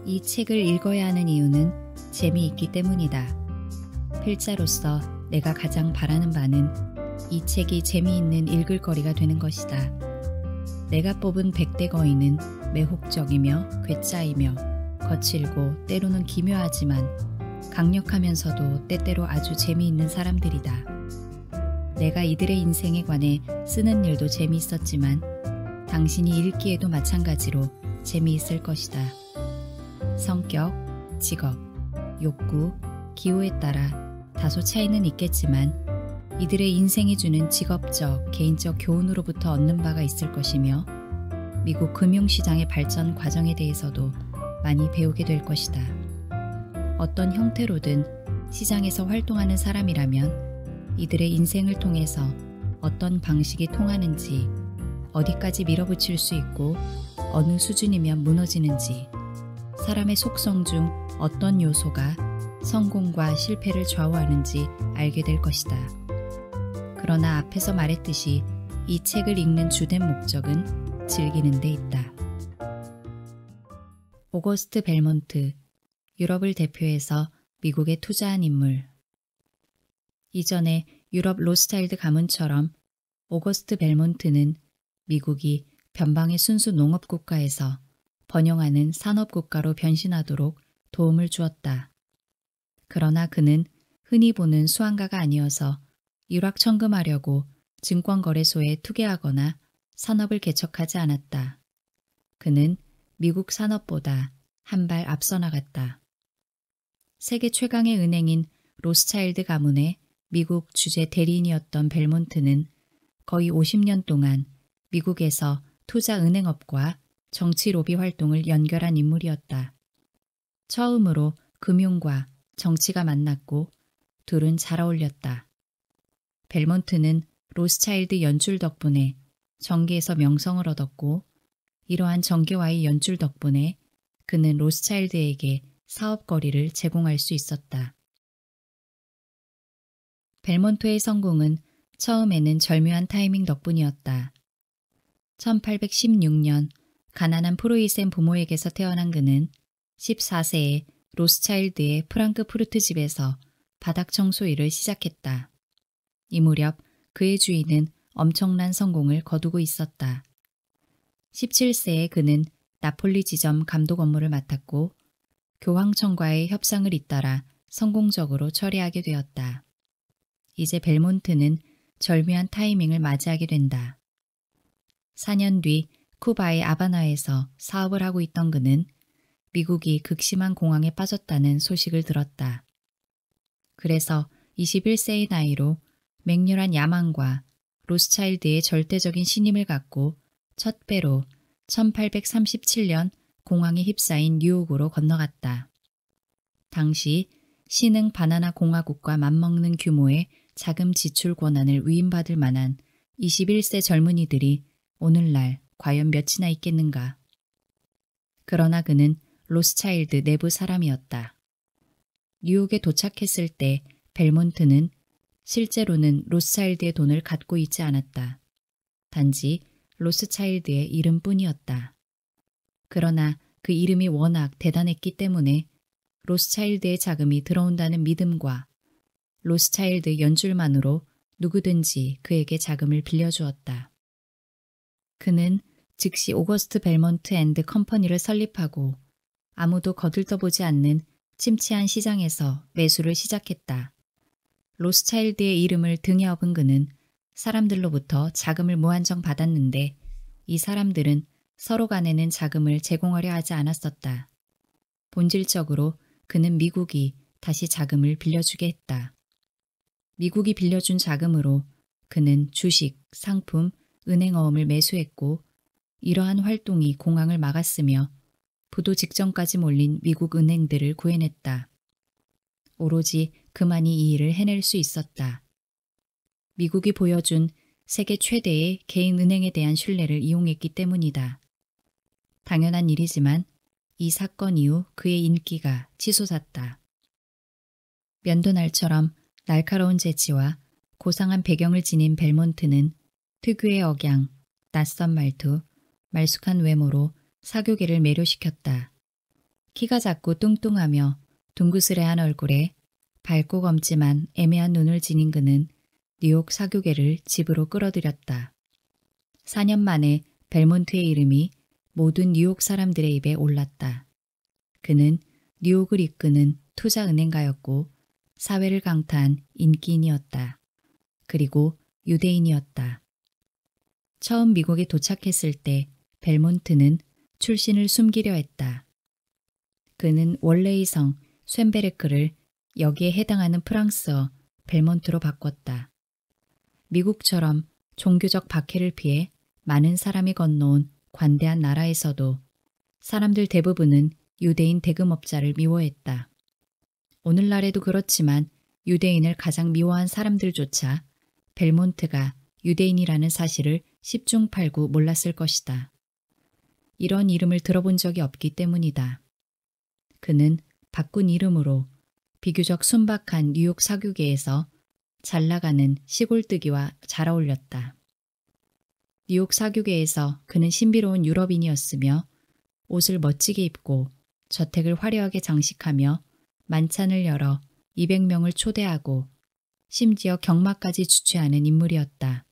이 책을 읽어야 하는 이유는 재미있기 때문이다. 필자로서 내가 가장 바라는 바는 이 책이 재미있는 읽을거리가 되는 것이다. 내가 뽑은 100대 거인은 매혹적이며 괴짜이며 거칠고 때로는 기묘하지만 강력하면서도 때때로 아주 재미있는 사람들이다. 내가 이들의 인생에 관해 쓰는 일도 재미있었지만 당신이 읽기에도 마찬가지로 재미있을 것이다. 성격, 직업, 욕구, 기호에 따라 다소 차이는 있겠지만 이들의 인생이 주는 직업적, 개인적 교훈으로부터 얻는 바가 있을 것이며 미국 금융시장의 발전 과정에 대해서도 많이 배우게 될 것이다. 어떤 형태로든 시장에서 활동하는 사람이라면 이들의 인생을 통해서 어떤 방식이 통하는지, 어디까지 밀어붙일 수 있고 어느 수준이면 무너지는지, 사람의 속성 중 어떤 요소가 성공과 실패를 좌우하는지 알게 될 것이다. 그러나 앞에서 말했듯이 이 책을 읽는 주된 목적은 즐기는 데 있다. 오거스트 벨몬트, 유럽을 대표해서 미국에 투자한 인물. 이전에 유럽 로스차일드 가문처럼 오거스트 벨몬트는 미국이 변방의 순수 농업국가에서 번영하는 산업국가로 변신하도록 도움을 주었다. 그러나 그는 흔히 보는 수완가가 아니어서 일확천금하려고 증권거래소에 투기하거나 산업을 개척하지 않았다. 그는 미국 산업보다 한 발 앞서 나갔다. 세계 최강의 은행인 로스차일드 가문의 미국 주재 대리인이었던 벨몬트는 거의 50년 동안 미국에서 투자 은행업과 정치 로비 활동을 연결한 인물이었다. 처음으로 금융과 정치가 만났고 둘은 잘 어울렸다. 벨몬트는 로스차일드 연줄 덕분에 정계에서 명성을 얻었고 이러한 정계와의 연줄 덕분에 그는 로스차일드에게 사업거리를 제공할 수 있었다. 벨몬트의 성공은 처음에는 절묘한 타이밍 덕분이었다. 1816년 가난한 프로이센 부모에게서 태어난 그는 14세에 로스차일드의 프랑크푸르트 집에서 바닥 청소 일을 시작했다. 이 무렵 그의 주인은 엄청난 성공을 거두고 있었다. 17세에 그는 나폴리 지점 감독 업무를 맡았고 교황청과의 협상을 잇따라 성공적으로 처리하게 되었다. 이제 벨몬트는 절묘한 타이밍을 맞이하게 된다. 4년 뒤 쿠바의 아바나에서 사업을 하고 있던 그는 미국이 극심한 공황에 빠졌다는 소식을 들었다. 그래서 21세의 나이로 맹렬한 야망과 로스차일드의 절대적인 신임을 갖고 첫 배로 1837년 공황에 휩싸인 뉴욕으로 건너갔다. 당시 신흥 바나나 공화국과 맞먹는 규모의 자금 지출 권한을 위임받을 만한 21세 젊은이들이 오늘날 과연 몇이나 있겠는가. 그러나 그는 로스차일드 내부 사람이었다. 뉴욕에 도착했을 때 벨몬트는 실제로는 로스차일드의 돈을 갖고 있지 않았다. 단지 로스차일드의 이름뿐이었다. 그러나 그 이름이 워낙 대단했기 때문에 로스차일드의 자금이 들어온다는 믿음과 로스차일드 연줄만으로 누구든지 그에게 자금을 빌려주었다. 그는 즉시 오거스트 벨몬트 앤드 컴퍼니를 설립하고 아무도 거들떠보지 않는 침체한 시장에서 매수를 시작했다. 로스차일드의 이름을 등에 업은 그는 사람들로부터 자금을 무한정 받았는데 이 사람들은 서로 간에는 자금을 제공하려 하지 않았었다. 본질적으로 그는 미국이 다시 자금을 빌려주게 했다. 미국이 빌려준 자금으로 그는 주식, 상품, 은행어음을 매수했고 이러한 활동이 공황을 막았으며 부도 직전까지 몰린 미국 은행들을 구해냈다. 오로지 그만이 이 일을 해낼 수 있었다. 미국이 보여준 세계 최대의 개인 은행에 대한 신뢰를 이용했기 때문이다. 당연한 일이지만 이 사건 이후 그의 인기가 치솟았다. 면도날처럼 날카로운 재치와 고상한 배경을 지닌 벨몬트는 특유의 억양, 낯선 말투, 말쑥한 외모로 사교계를 매료시켰다. 키가 작고 뚱뚱하며 둥그스레한 얼굴에 밝고 검지만 애매한 눈을 지닌 그는 뉴욕 사교계를 집으로 끌어들였다. 4년 만에 벨몬트의 이름이 모든 뉴욕 사람들의 입에 올랐다. 그는 뉴욕을 이끄는 투자은행가였고 사회를 강타한 인기인이었다. 그리고 유대인이었다. 처음 미국에 도착했을 때 벨몬트는 출신을 숨기려 했다. 그는 원래의 성 쇤베르크를 여기에 해당하는 프랑스어 벨몬트로 바꿨다. 미국처럼 종교적 박해를 피해 많은 사람이 건너온 관대한 나라에서도 사람들 대부분은 유대인 대금업자를 미워했다. 오늘날에도 그렇지만 유대인을 가장 미워한 사람들조차 벨몬트가 유대인이라는 사실을 10중 8구 몰랐을 것이다. 이런 이름을 들어본 적이 없기 때문이다. 그는 바꾼 이름으로 비교적 순박한 뉴욕 사교계에서 잘나가는 시골뜨기와 잘 어울렸다. 뉴욕 사교계에서 그는 신비로운 유럽인이었으며 옷을 멋지게 입고 저택을 화려하게 장식하며 만찬을 열어 200명을 초대하고 심지어 경마까지 주최하는 인물이었다.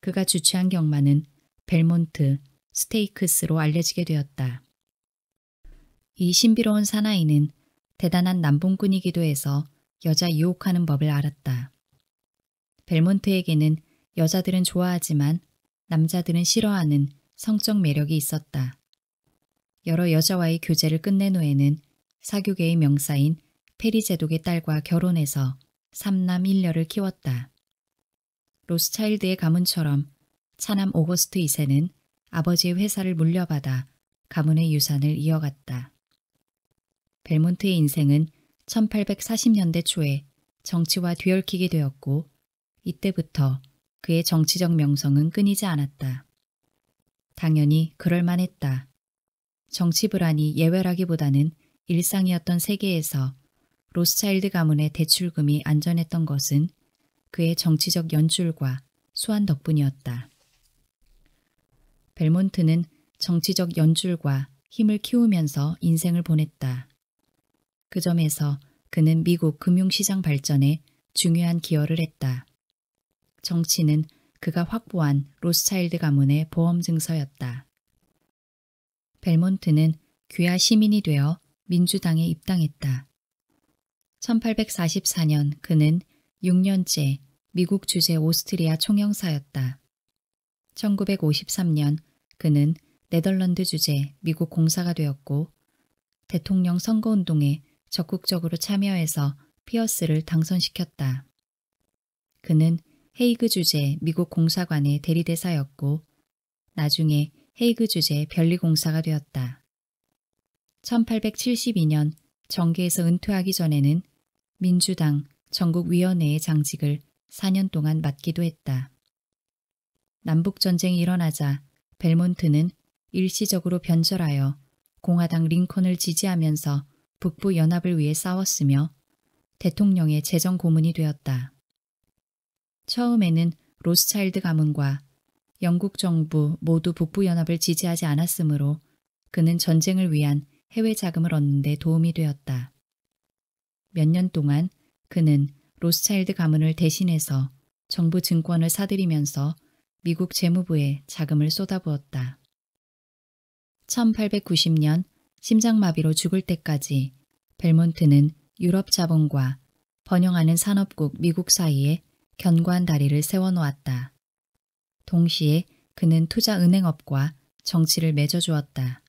그가 주최한 경마는 벨몬트 스테이크스로 알려지게 되었다. 이 신비로운 사나이는 대단한 남봉꾼이기도 해서 여자 유혹하는 법을 알았다. 벨몬트에게는 여자들은 좋아하지만 남자들은 싫어하는 성적 매력이 있었다. 여러 여자와의 교제를 끝낸 후에는 사교계의 명사인 페리 제독의 딸과 결혼해서 3남 1녀를 키웠다. 로스차일드의 가문처럼 차남 오거스트 2세는 아버지의 회사를 물려받아 가문의 유산을 이어갔다. 벨몬트의 인생은 1840년대 초에 정치와 뒤얽히게 되었고 이때부터 그의 정치적 명성은 끊이지 않았다. 당연히 그럴만했다. 정치 불안이 예외라기보다는 일상이었던 세계에서 로스차일드 가문의 대출금이 안전했던 것은 그의 정치적 연줄과 수완 덕분이었다. 벨몬트는 정치적 연줄과 힘을 키우면서 인생을 보냈다. 그 점에서 그는 미국 금융시장 발전에 중요한 기여를 했다. 정치는 그가 확보한 로스차일드 가문의 보험 증서였다. 벨몬트는 귀화 시민이 되어 민주당에 입당했다. 1844년 그는 6년째 미국 주재 오스트리아 총영사였다. 1953년 그는 네덜란드 주재 미국 공사가 되었고 대통령 선거운동에 적극적으로 참여해서 피어스를 당선시켰다. 그는 헤이그 주재 미국 공사관의 대리대사였고 나중에 헤이그 주재 변리공사가 되었다. 1872년 정계에서 은퇴하기 전에는 민주당 전국위원회의 장직을 4년 동안 맡기도 했다. 남북전쟁이 일어나자 벨몬트는 일시적으로 변절하여 공화당 링컨을 지지하면서 북부 연합을 위해 싸웠으며 대통령의 재정 고문이 되었다. 처음에는 로스차일드 가문과 영국 정부 모두 북부 연합을 지지하지 않았으므로 그는 전쟁을 위한 해외 자금을 얻는 데 도움이 되었다. 몇 년 동안 그는 로스차일드 가문을 대신해서 정부 증권을 사들이면서 미국 재무부에 자금을 쏟아부었다. 1890년 심장마비로 죽을 때까지 벨몬트는 유럽 자본과 번영하는 산업국 미국 사이에 견고한 다리를 세워놓았다. 동시에 그는 투자은행업과 정치를 맺어주었다.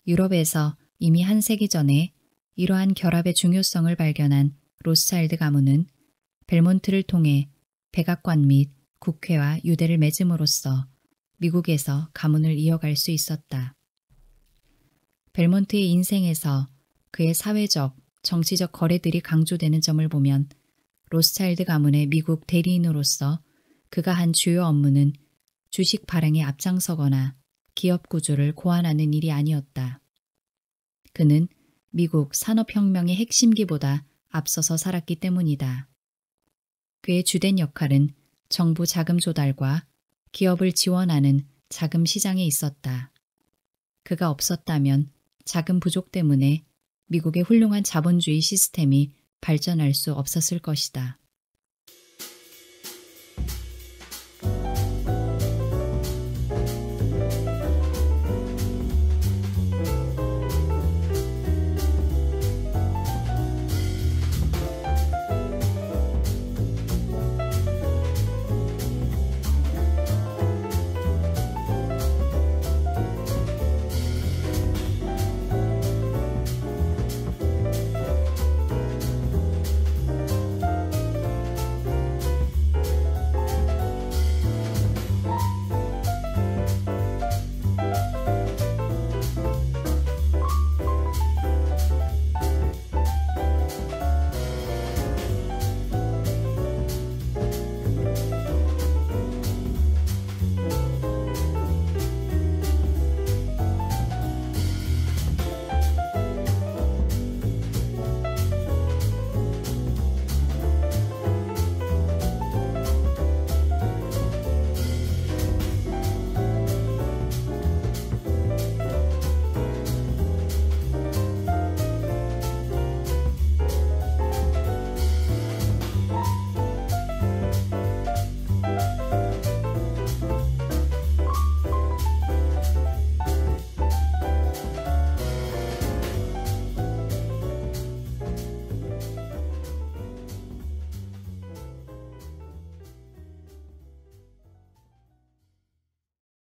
유럽에서 이미 한 세기 전에 이러한 결합의 중요성을 발견한 로스차일드 가문은 벨몬트를 통해 백악관 및 국회와 유대를 맺음으로써 미국에서 가문을 이어갈 수 있었다. 벨몬트의 인생에서 그의 사회적, 정치적 거래들이 강조되는 점을 보면 로스차일드 가문의 미국 대리인으로서 그가 한 주요 업무는 주식 발행에 앞장서거나 기업 구조를 고안하는 일이 아니었다. 그는 미국 산업혁명의 핵심기보다 앞서서 살았기 때문이다. 그의 주된 역할은 정부 자금 조달과 기업을 지원하는 자금 시장에 있었다. 그가 없었다면 자금 부족 때문에 미국의 훌륭한 자본주의 시스템이 발전할 수 없었을 것이다.